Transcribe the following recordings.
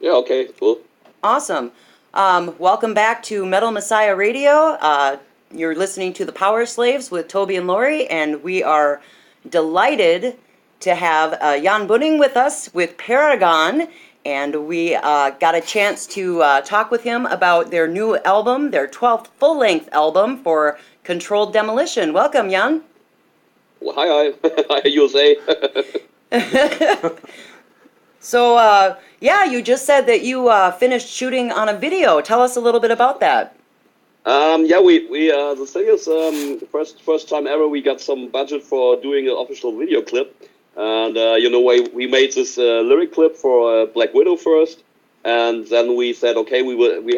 Yeah, okay, cool. Awesome. Welcome back to Metal Messiah Radio. You're listening to The Power Slaves with Toby and Lori, and we are delighted to have Jan Bunning with us with Paragon, and we got a chance to talk with him about their new album, their 12th full-length album for Controlled Demolition. Welcome, Jan. Well, hi, hi, USA. So, yeah, you just said that you finished shooting on a video. Tell us a little bit about that. Yeah, we the thing is, first time ever we got some budget for doing an official video clip, and we made this lyric clip for Black Widow first, and then we said, okay,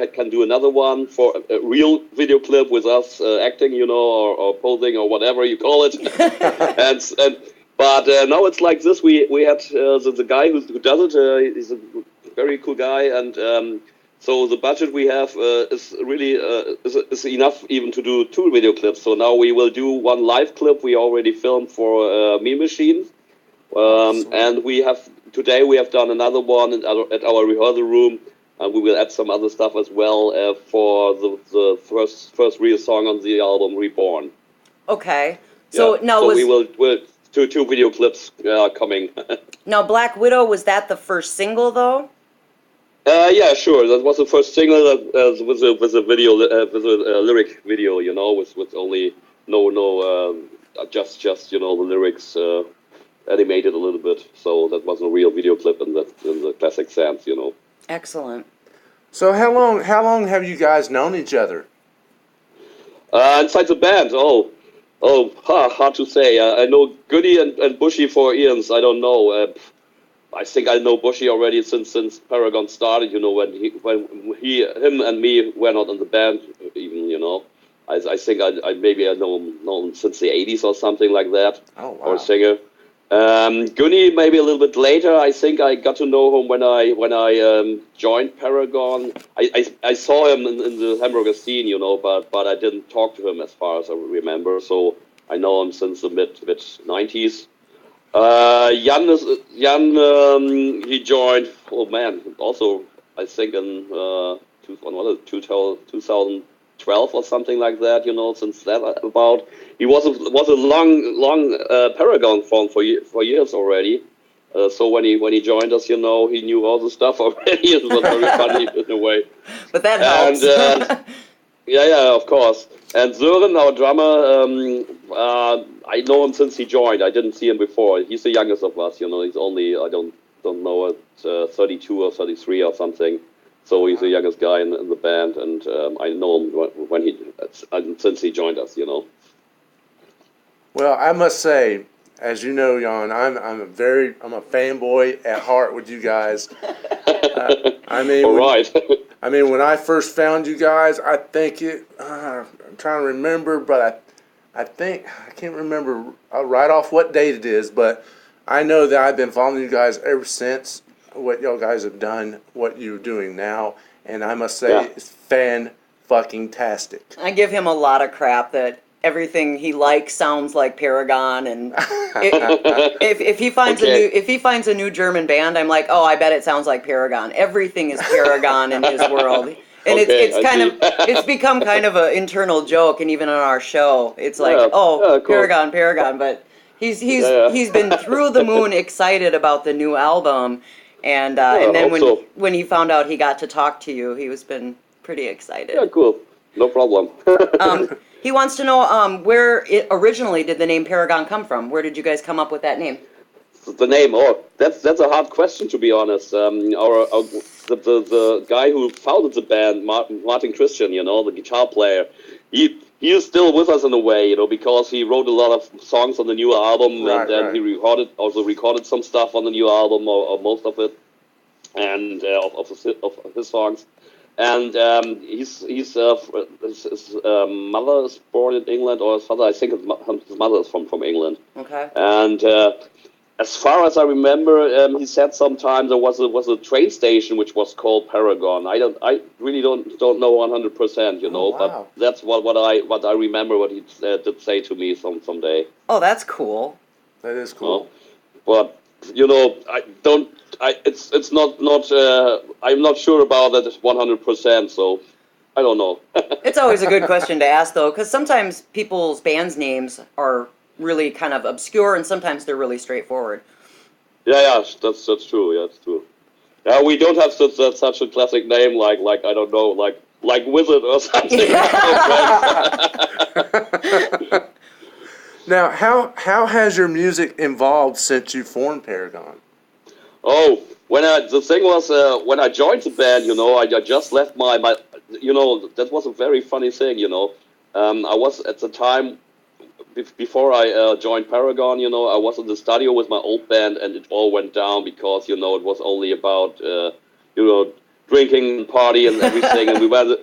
can do another one for a real video clip with us acting, or posing or whatever you call it, But now it's like this. We had the guy who does it. He's a very cool guy, and so the budget we have is really is enough even to do 2 video clips. So now we will do 1 live clip we already filmed for Mean Machine, and today we have done another one at our rehearsal room, and we will add some other stuff as well for the first real song on the album, Reborn. Okay. So now we'll two video clips coming. Now, Black Widow, was that the first single though? Yeah, sure. That was the first single that with a video with a lyric video, with only just the lyrics animated a little bit. So that was a real video clip in the classic sense, Excellent. So how long have you guys known each other? Inside the band, hard to say. I know Goody and Bushy for eons. I don't know. I think I know Bushy already since Paragon started. When him and me were not in the band, even. I think I know him since the '80s or something like that. Oh wow. Or a singer. Goody maybe a little bit later. I think I got to know him when I joined Paragon. I saw him in the Hamburger scene, but I didn't talk to him as far as I remember. So I know him since the mid '90s. Jan, he joined. Oh man, also I think in 2012 or something like that. Since that about. He was a long Paragon fan for years already. So when he joined us, he knew all the stuff already. It was very funny in a way. But that helps. And yeah, of course. And Sören, our drummer, I know him since he joined. I didn't see him before. He's the youngest of us. He's only I don't know 32 or 33 or something. So he's the youngest guy in the band, and I know him since he joined us. Well, I must say, as you know, Jan, I'm a fanboy at heart with you guys. All right. When I first found you guys, I think I'm trying to remember, but I can't remember right off what date it is, but I know that I've been following you guys ever since. What y'all guys have done, what you're doing now, and I must say, it's fan-fucking-tastic. I give him a lot of crap that everything he likes sounds like Paragon, and if he finds a new German band, I'm like, oh, I bet it sounds like Paragon. Everything is Paragon in his world, and it's become kind of an internal joke, and even on our show, it's like, cool. Paragon, but he's been through the moon excited about the new album, and then when he found out he got to talk to you, he was been pretty excited. Yeah, cool, no problem. He wants to know where originally did the name Paragon come from? Where did you guys come up with that name? The name? That's a hard question, to be honest. The guy who founded the band, Martin Christian, the guitar player, he is still with us in a way, because he wrote a lot of songs on the new album, and then he recorded some stuff on the new album, or most of it, and of his songs. And his mother is born in England, or his father, I think his mother is from England. Okay. And as far as I remember, he said sometime there was a train station which was called Paragon. I really don't know 100%, wow. But that's what I remember what he did say to me someday. Oh, that's cool. That is cool. But I don't. It's not. I'm not sure about that 100%. So I don't know. It's always a good question to ask, though, because sometimes people's bands' names are really kind of obscure, and sometimes they're really straightforward. Yeah, that's true. Yeah, that's true. Yeah, we don't have such a classic name like I don't know like Wizard or something. Now, how has your music evolved since you formed Paragon? Oh, the thing was when I joined the band, I just left my that was a very funny thing, I was at the time before I joined Paragon, I was in the studio with my old band, and it all went down because it was only about drinking and party and everything, and we were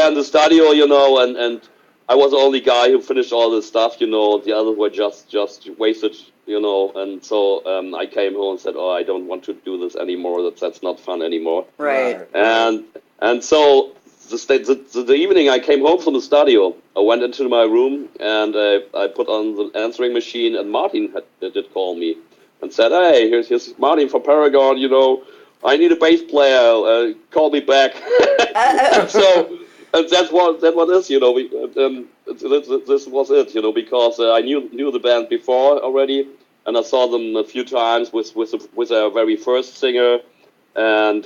in the studio, and I was the only guy who finished all this stuff, the others were just wasted, and so I came home and said, oh, I don't want to do this anymore. That's not fun anymore. Right. And so the evening I came home from the studio, I went into my room and I put on the answering machine, and Martin did call me and said, hey, here's Martin from Paragon, I need a bass player, call me back. So and that's what is, this was it, because I knew the band before already, and I saw them a few times with their very first singer, and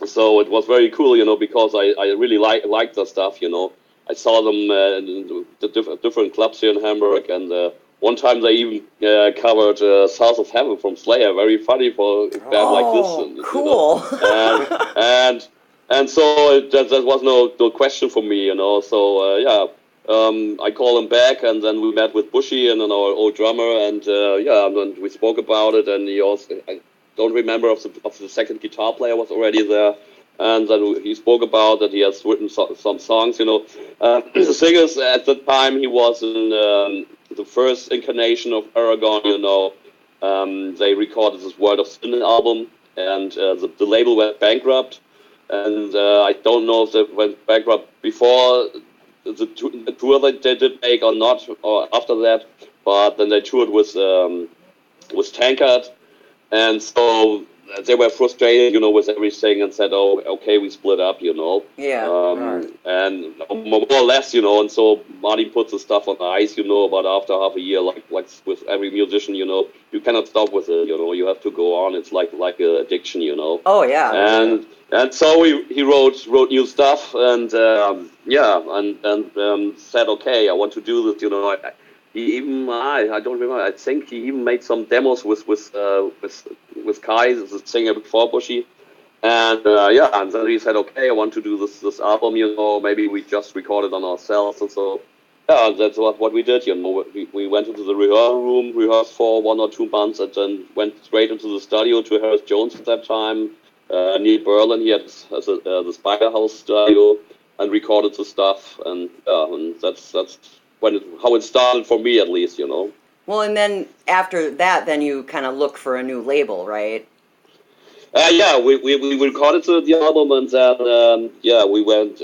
so it was very cool, because I really liked their stuff, I saw them in the different clubs here in Hamburg, and one time they even covered South of Heaven from Slayer. Very funny for a band like this. Cool. And so that was no question for me, So I called him back, and then we met with Bushy and then our old drummer, and and then we spoke about it. And he also, I don't remember if the second guitar player was already there. And then he spoke about that he has written some songs, The thing is, at that time, he was in the first incarnation of Paragon, They recorded this World of Sin album, and the label went bankrupt. And I don't know if they went bankrupt before the tour that they did make or not, or after that. But then they toured with Tankard, and so they were frustrated, with everything, and said, "Oh, okay, we split up," Yeah. And more or less, and so Martin put the stuff on ice, but after half a year, like with every musician, you cannot stop with it, you have to go on. It's like an addiction, Oh yeah. And so he wrote new stuff, and said, okay, I want to do this, he even I don't remember. I think he even made some demos with Kai, the singer before Bushy, and and then he said, okay, I want to do this album. Maybe we just record it on ourselves, and so that's what we did. We went into the rehearsal room, rehearsed for 1 or 2 months, and then went straight into the studio to Harris Jones at that time. Neil Berlin, he had the Spider House studio, and recorded the stuff, and that's how it started for me, at least, Well, and then after that, then you kind of look for a new label, right? We recorded the album, and then we went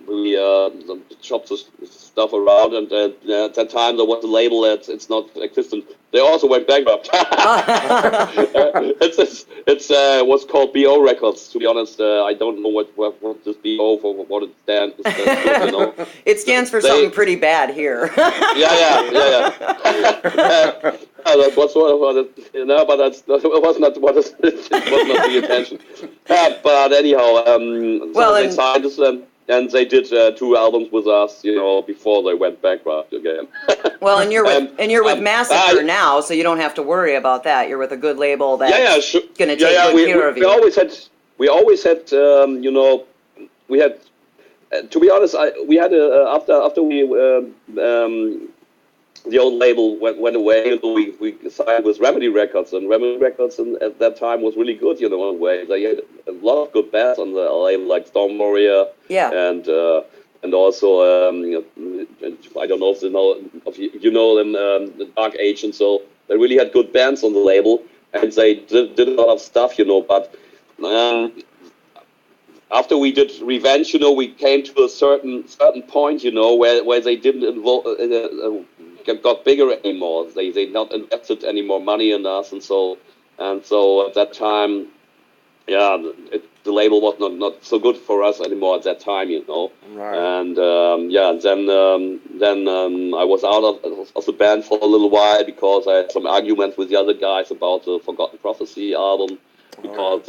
we chopped the stuff around, and at that time there was a label it's not existent. They also went bankrupt. It's what's called BO Records. To be honest, I don't know what this BO for, what it stands for, It stands for something pretty bad here. Yeah. That was what it, but it was not what it was not the intention. But anyhow, they signed us. And they did 2 albums with us, before they went bankrupt again. Well, and you're with Massacre now, so you don't have to worry about that. You're with a good label that's sure. going to take good care of you. We always had, we had. To be honest, we had after we the old label went away. We signed with Remedy Records, and Remedy Records at that time was really good. In a way, they had a lot of good bands on the label, like Storm Warrior, and also I don't know if you know them, the Dark Age, and so they really had good bands on the label, and they did a lot of stuff, But after we did Revenge, we came to a certain point, where they didn't got bigger anymore. They not invested any more money in us, and so at that time, yeah, the label was not so good for us anymore at that time, you know. Right. And then I was out of the band for a little while because I had some arguments with the other guys about the Forgotten Prophecy album, because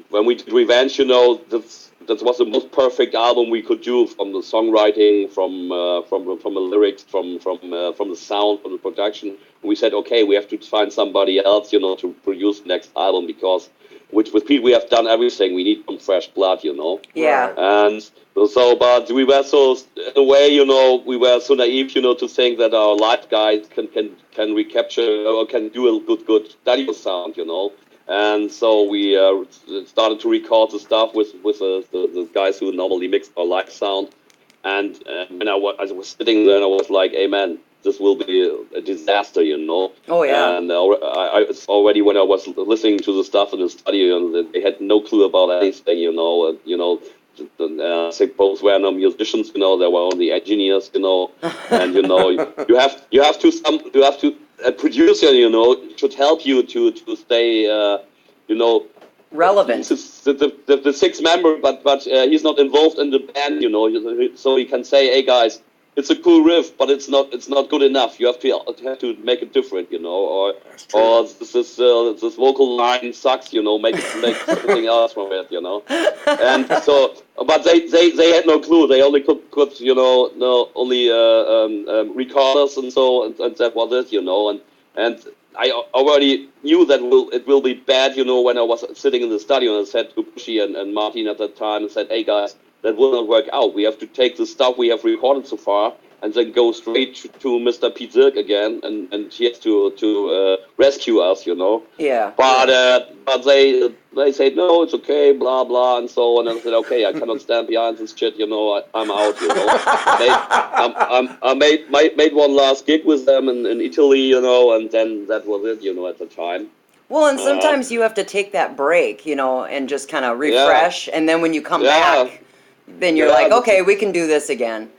when we did Revenge, you know, that was the most perfect album we could do, from the songwriting, from the lyrics, from the sound, from the production. We said, okay, we have to find somebody else, you know, to produce the next album, because with Pete we have done everything. We need some fresh blood, you know. Yeah. And so, but we were so, in a way, you know, we were so naive, you know, to think that our live guys can recapture or can do a good studio sound, you know. And so we started to record the stuff with the guys who normally mix our live sound. And when I was sitting there, and I was like, hey man, this will be a disaster, you know. Oh, yeah. And it's already, when I was listening to the stuff in the studio, and they had no clue about anything, you know. I think both were no musicians, you know. They were only engineers, you know. And you know, you have to a producer, you know, should help you to stay, you know, relevant. The sixth member, but he's not involved in the band, you know. So he can say, hey guys, it's a cool riff, but it's not good enough. You have to make it different, you know, or this vocal line sucks, you know. Make something else from it, you know. And so, but they had no clue. They only could you know, only record us, and so and that was it, you know. And I already knew that it will be bad, you know, when I was sitting in the studio, and I said to Bushy and Martin at that time, and said, hey guys, that will not work out. We have to take the stuff we have recorded so far and then go straight to Mr. Pete Zirk again, and he has to rescue us, you know. Yeah. But they said, no, it's okay, blah blah, and so on. And I said, okay, I cannot stand behind this shit, you know. I'm out, you know. I made one last gig with them in Italy, you know, and then that was it, you know, at the time. Well, and sometimes you have to take that break, you know, and just kind of refresh, and then when you come back, then you're like, okay, we can do this again.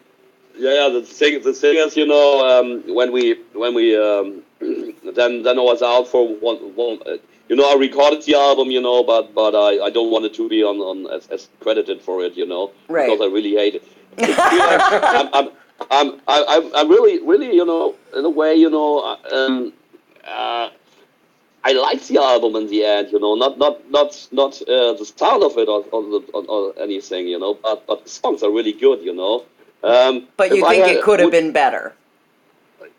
Yeah, the thing is, you know, when we then I was out for one you know, I recorded the album, you know, but I don't want it to be on as credited for it, you know, right? Because I really hate it. I'm really, you know, in a way, you know, I like the album in the end, you know, not the style of it or anything, you know, but the songs are really good, you know. But you think it could have been better?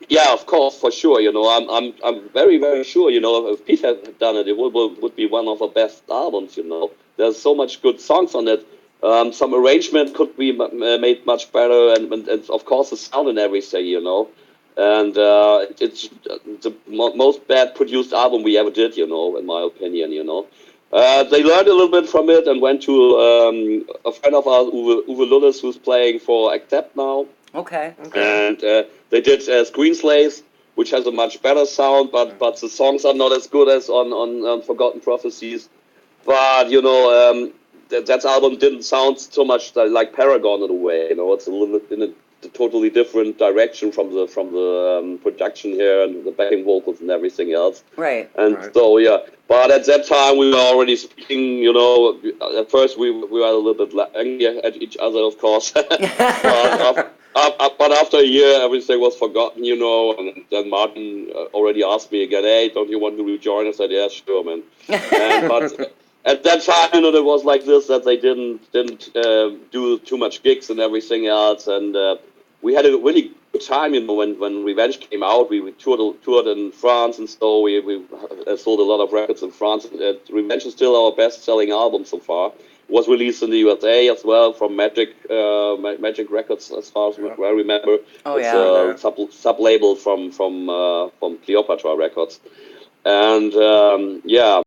Yeah, of course, for sure. You know, I'm very, very sure. You know, if Pete had done it, it would be one of the best albums. You know, there's so much good songs on it. Some arrangement could be made much better, and of course the sound and everything. You know, and it's the most bad produced album we ever did. You know, in my opinion. You know. They learned a little bit from it and went to a friend of ours, Uwe Lullis, who's playing for Accept now. Okay. And they did Screen Slaves, which has a much better sound, but the songs are not as good as on Forgotten Prophecies. But, you know, that album didn't sound so much like Paragon in a way. You know, it's a little bit in a totally different direction from the production here and the backing vocals and everything else. Right. And so, yeah. But at that time, we were already speaking, you know, at first we were a little bit angry at each other, of course. But after a year, everything was forgotten, you know, and then Martin already asked me again, hey, don't you want to rejoin? I said, yeah, sure, man. But at that time, you know, it was like this, that they didn't do too much gigs and everything else, and we had a really good time, you know, when Revenge came out. We toured in France, and so we sold a lot of records in France. Revenge is still our best-selling album so far. It was released in the USA as well from Magic Records, as far as I remember. Oh, it's a sub-label from Cleopatra Records. And, yeah.